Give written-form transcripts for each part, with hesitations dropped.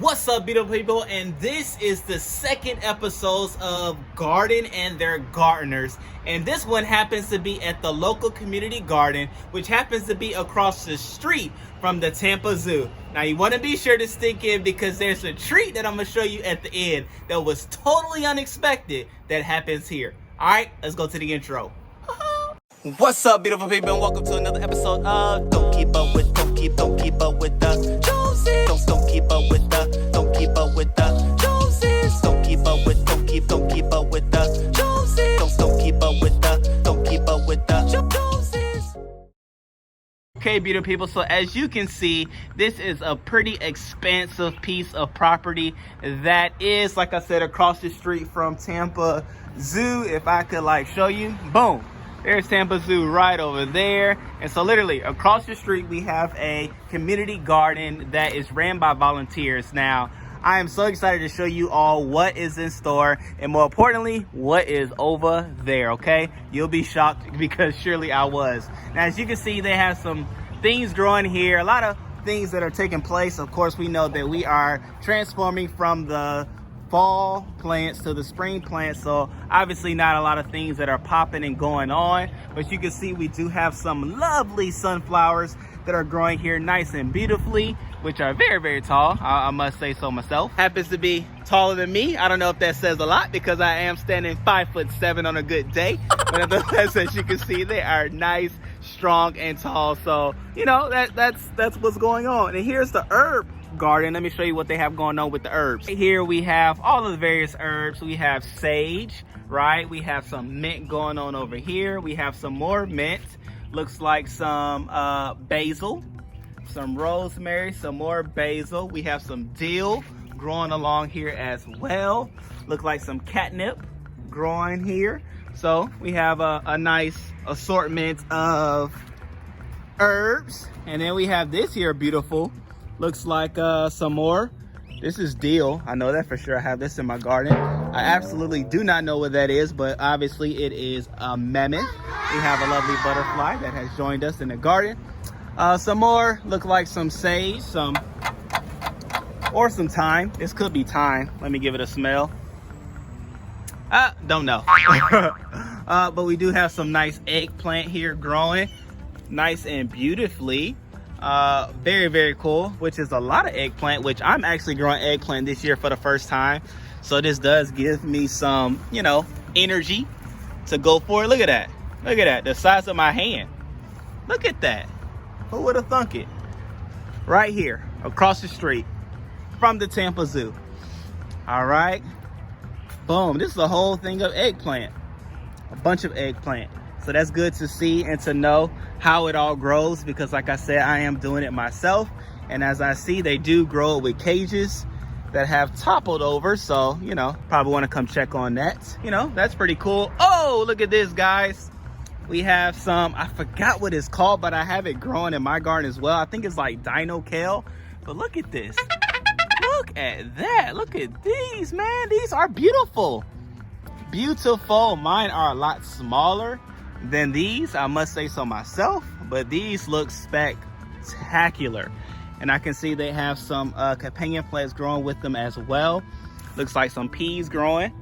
What's up, beautiful people? And this is the second episode of Garden and Their Gardeners. And this one happens to be at the local community garden, which happens to be across the street from the Tampa Zoo. Now, you want to be sure to stick in because there's a treat that I'm going to show you at the end that was totally unexpected that happens here. All right, let's go to the intro. What's up, beautiful people, and welcome to another episode of Don't Keep Up With the Joneses. Don't keep up with the Joneses. Don't keep up with the Joneses. Don't keep up with the Joneses. Don't keep up with the Joneses. Okay, beautiful people, so as you can see, this is a pretty expansive piece of property that is, like I said, across the street from Tampa Zoo. If I could show you, boom. There's Tampa Zoo right over there. And so literally across the street, we have a community garden that is ran by volunteers. Now, I am so excited to show you all what is in store and more importantly, what is over there, okay? You'll be shocked because surely I was. Now, as you can see, they have some things growing here, a lot of things that are taking place. Of course, we know that we are transforming from the fall plants to the spring plants, so obviously not a lot of things that are popping and going on, but you can see we do have some lovely sunflowers that are growing here nice and beautifully, which are very, very tall. I must say so myself. Happens to be taller than me. I don't know if that says a lot because I am standing 5'7" on a good day, but nevertheless, as you can see, they are nice, strong, and tall. So you know that's what's going on. And here's the herb garden. Let me show you what they have going on with the herbs. Here we have all of the various herbs. We have sage, right? We have some mint going on over here. We have some more mint. Looks like some basil, some rosemary, some more basil. We have some dill growing along here as well. Look like some catnip growing here. So we have a nice assortment of herbs. And then we have this here beautiful. Looks like some more. This is dill. I know that for sure. I have this in my garden. I absolutely do not know what that is, but obviously it is a mammoth. We have a lovely butterfly that has joined us in the garden. Some more look like some sage, some thyme. This could be thyme. Let me give it a smell. Don't know. But we do have some nice eggplant here growing nice and beautifully. Very, very cool, which is a lot of eggplant, which I'm actually growing eggplant this year for the first time. So this does give me some, energy to go for it. Look at that. Look at that. The size of my hand. Look at that. Who would have thunk it? Right here, across the street from the Tampa Zoo. All right. Boom. This is a whole thing of eggplant. A bunch of eggplant. So that's good to see and to know how it all grows because like I said, I am doing it myself. And as I see, they do grow it with cages that have toppled over. So, probably want to come check on that. That's pretty cool. Oh, look at this, guys. We have some, I forgot what it's called, but I have it growing in my garden as well. I think it's like dino kale. But look at this. Look at that. Look at these, man. These are beautiful. Beautiful. Mine are a lot smaller than these, I must say so myself, but these look spectacular. And I can see they have some companion plants growing with them as well. Looks like some peas growing.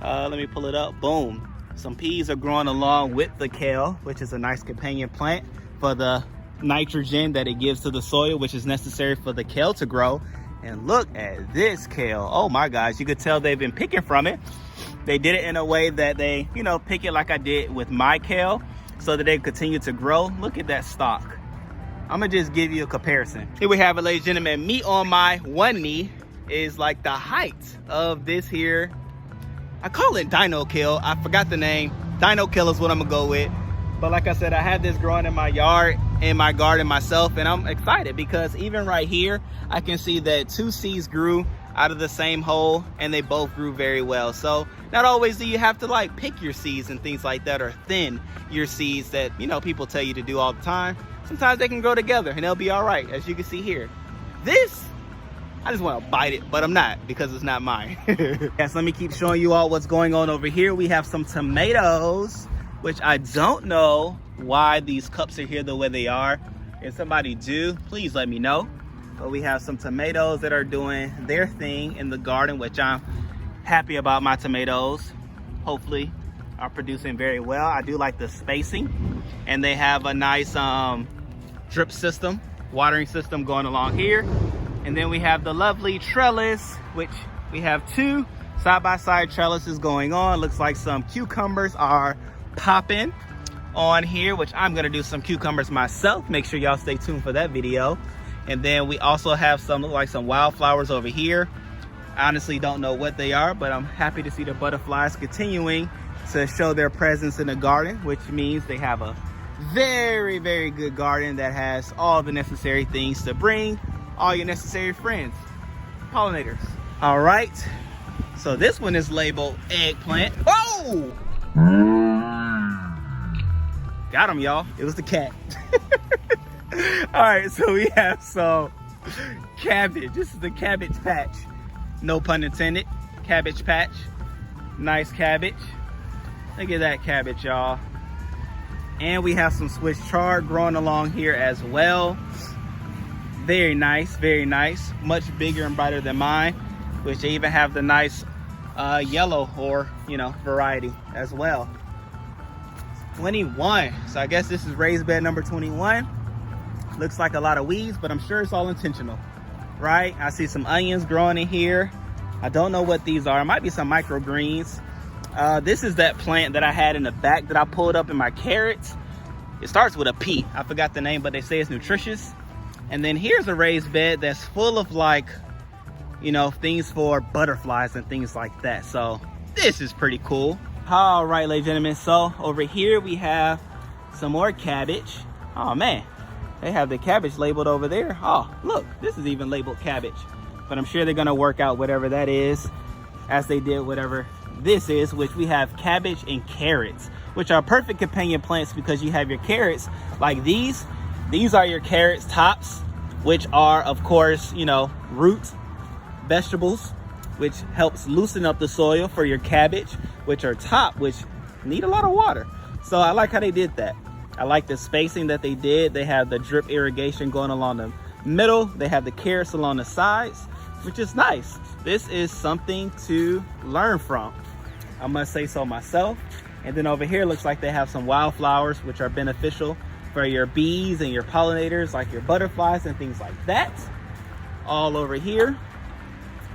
Let me pull it up. Boom. Some peas are growing along with the kale, which is a nice companion plant for the nitrogen that it gives to the soil, which is necessary for the kale to grow. And look at this kale. Oh my gosh, you could tell they've been picking from it. They did it in a way that they, pick it like I did with my kale so that they continue to grow. Look at that stalk. I'm gonna just give you a comparison. Here we have it, ladies and gentlemen. Me on my one knee is like the height of this here. I call it dino kale. I forgot the name. Dino kale is what I'm gonna go with. But like I said, I had this growing in my yard, in my garden myself, and I'm excited because even right here, I can see that 2 seeds grew out of the same hole and they both grew very well. So not always do you have to pick your seeds and things like that or thin your seeds that people tell you to do all the time. Sometimes they can grow together and they'll be all right, as you can see here. This, I just want to bite it, but I'm not because it's not mine. Yes, let me keep showing you all what's going on over here. We have some tomatoes, which I don't know why these cups are here the way they are. If somebody do, please let me know. But we have some tomatoes that are doing their thing in the garden, which I'm happy about. My tomatoes hopefully are producing very well. I do like the spacing, and they have a nice drip system, watering system going along here. And then we have the lovely trellis, which we have 2 side-by-side trellises going on. Looks like some cucumbers are popping on here, which I'm gonna do some cucumbers myself. Make sure y'all stay tuned for that video. And then we also have some, look like some wildflowers over here. I honestly don't know what they are, but I'm happy to see the butterflies continuing to show their presence in the garden, which means they have a very, very good garden that has all the necessary things to bring all your necessary friends, pollinators. All right, so this one is labeled eggplant. Oh! Got him, y'all. It was the cat. All right, so we have some cabbage. This is the cabbage patch. No pun intended. Cabbage patch. Nice cabbage. Look at that cabbage, y'all. And we have some Swiss chard growing along here as well. Very nice, very nice. Much bigger and brighter than mine, which they even have the nice yellow or, you know, variety as well. 21. So I guess this is raised bed number 21. Looks like a lot of weeds, but I'm sure it's all intentional, right? I see some onions growing in here. I don't know what these are. It might be some microgreens. This is that plant that I had in the back that I pulled up in my carrots. It starts with a P. I forgot the name, but they say it's nutritious. And then here's a raised bed that's full of, like, you know, things for butterflies and things like that. So this is pretty cool. All right, ladies and gentlemen. So over here we have some more cabbage. Oh man, they have the cabbage labeled over there. Oh, look, this is even labeled cabbage. But I'm sure they're gonna work out whatever that is as they did whatever this is, which we have cabbage and carrots, which are perfect companion plants because you have your carrots like these. These are your carrots tops, which are, of course, you know, root vegetables, which helps loosen up the soil for your cabbage, which are top, which need a lot of water. So I like how they did that. I like the spacing that they did. They have the drip irrigation going along the middle. They have the carrots along the sides, which is nice. This is something to learn from, I must say so myself. And then over here looks like they have some wildflowers, which are beneficial for your bees and your pollinators, like your butterflies and things like that, all over here.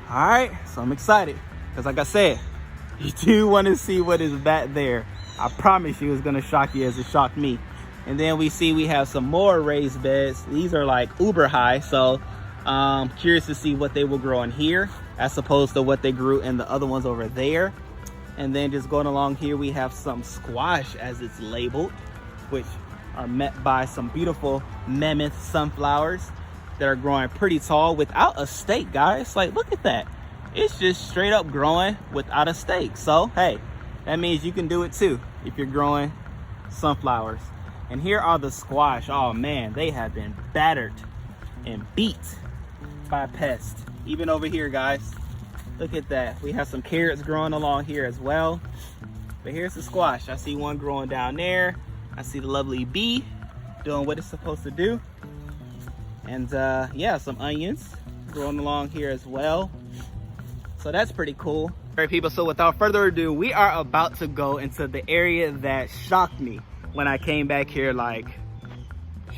All right, so I'm excited because, like I said, you do want to see what is back there. I promise you it's going to shock you as it shocked me. And then we see we have some more raised beds. These are like uber high, so curious to see what they will grow in here as opposed to what they grew in the other ones over there. And then just going along here, we have some squash as it's labeled, which are met by some beautiful mammoth sunflowers that are growing pretty tall without a stake, guys. Like, look at that. It's just straight up growing without a stake. So, hey, that means you can do it too if you're growing sunflowers. And here are the squash. Oh man, they have been battered and beat by pests. Even over here, guys. Look at that. We have some carrots growing along here as well. But here's the squash. I see one growing down there. I see the lovely bee doing what it's supposed to do. And yeah, some onions growing along here as well. So that's pretty cool. All right, people, so without further ado, we are about to go into the area that shocked me when I came back here. Like,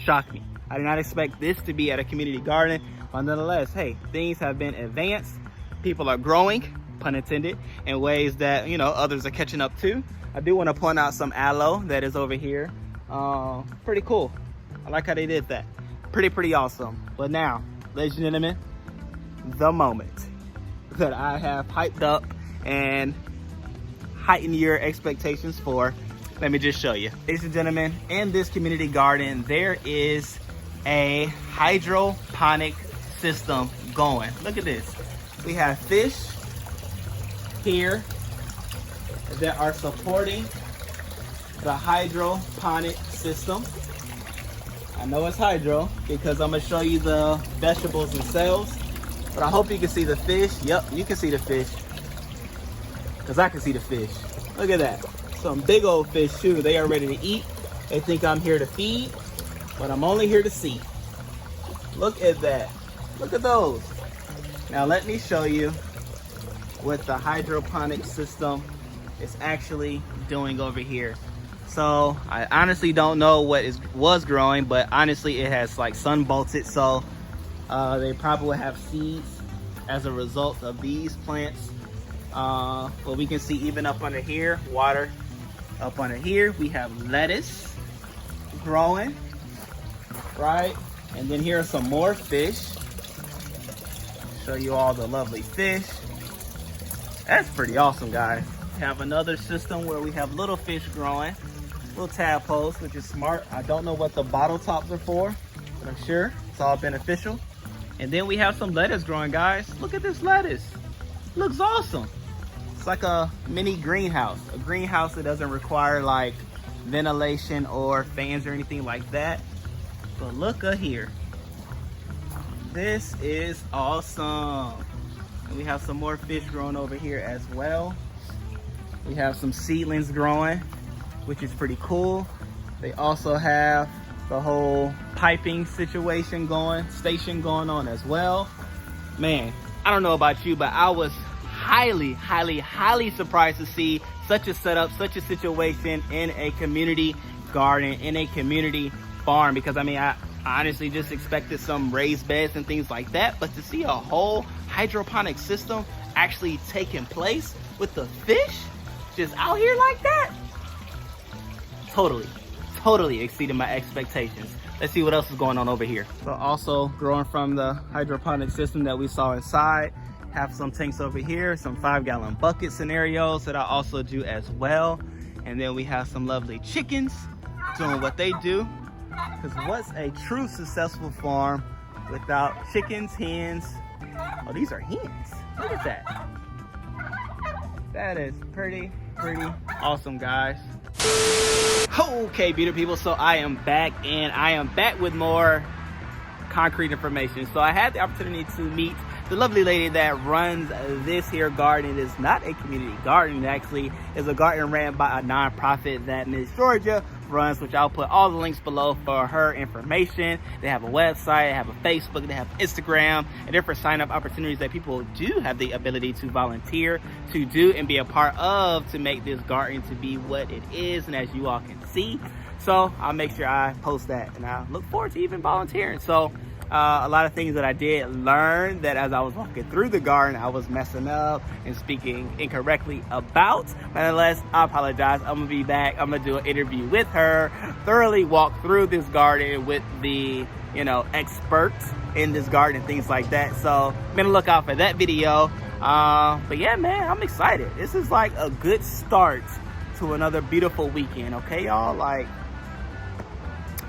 shocked me. I did not expect this to be at a community garden, but nonetheless, hey, things have been advanced. People are growing, pun intended, in ways that, you know, others are catching up to. I do want to point out some aloe that is over here. Pretty cool. I like how they did that. Pretty awesome. But now, ladies and gentlemen, the moment that I have hyped up and heightened your expectations for, let me just show you. Ladies and gentlemen, in this community garden, there is a hydroponic system going. Look at this. We have fish here that are supporting the hydroponic system. I know it's hydro because I'm gonna show you the vegetables themselves, but I hope you can see the fish. Yep, you can see the fish because I can see the fish. Look at that. Some big old fish too. They are ready to eat. They think I'm here to feed, but I'm only here to see. Look at that. Look at those. Now let me show you what the hydroponic system is actually doing over here. So I honestly don't know what was growing, but honestly it has like sun bolted, so they probably will have seeds as a result of these plants. But we can see even up under here, water. Up under here, we have lettuce growing, right? And then here are some more fish. Show you all the lovely fish. That's pretty awesome, guys. We have another system where we have little fish growing, little tadpoles, which is smart. I don't know what the bottle tops are for, but I'm sure it's all beneficial. And then we have some lettuce growing, guys. Look at this lettuce. Looks awesome. It's like a mini greenhouse. A greenhouse that doesn't require like ventilation or fans or anything like that. But look at here. This is awesome. And we have some more fish growing over here as well. We have some seedlings growing, which is pretty cool. They also have the whole piping situation station going on as well. Man, I don't know about you, but I was highly surprised to see such a setup, such a situation in a community garden, in a community farm, because I mean, I honestly just expected some raised beds and things like that, but to see a whole hydroponic system actually taking place with the fish just out here like that, totally exceeded my expectations. Let's see what else is going on over here. So also growing from the hydroponic system that we saw inside, have some tanks over here, some 5-gallon bucket scenarios that I also do as well. And then we have some lovely chickens doing what they do. Because what's a true successful farm without chickens, hens? Oh, these are hens. Look at that. That is pretty awesome, guys. Okay, beautiful people, so I am back, and I am back with more concrete information. So I had the opportunity to meet the lovely lady that runs this here garden. It is not a community garden. It actually is a garden ran by a nonprofit that Miss Georgia runs, which I'll put all the links below for her information. They have a website, they have a Facebook, they have Instagram, and different sign-up opportunities that people do have the ability to volunteer to do and be a part of to make this garden to be what it is, and as you all can see. So I'll make sure I post that, and I look forward to even volunteering. So a lot of things that I did learn that as I was walking through the garden, I was messing up and speaking incorrectly about. Nonetheless, I apologize. I'm gonna be back. I'm gonna do an interview with her, thoroughly walk through this garden with the, you know, experts in this garden and things like that. So I'm gonna look out for that video. But yeah, man, I'm excited. This is like a good start to another beautiful weekend. Okay, y'all, like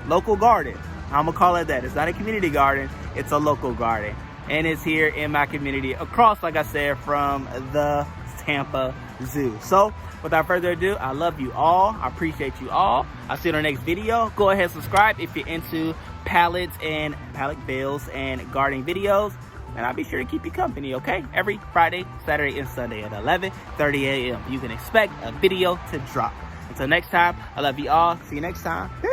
local garden. I'm gonna call it that. It's not a community garden, it's a local garden. And it's here in my community across, like I said, from the Tampa Zoo. So without further ado, I love you all. I appreciate you all. I'll see you in the next video. Go ahead and subscribe if you're into pallets and pallet builds and gardening videos. And I'll be sure to keep you company, okay? Every Friday, Saturday, and Sunday at 11:30 a.m. You can expect a video to drop. Until next time, I love you all. See you next time. Peace.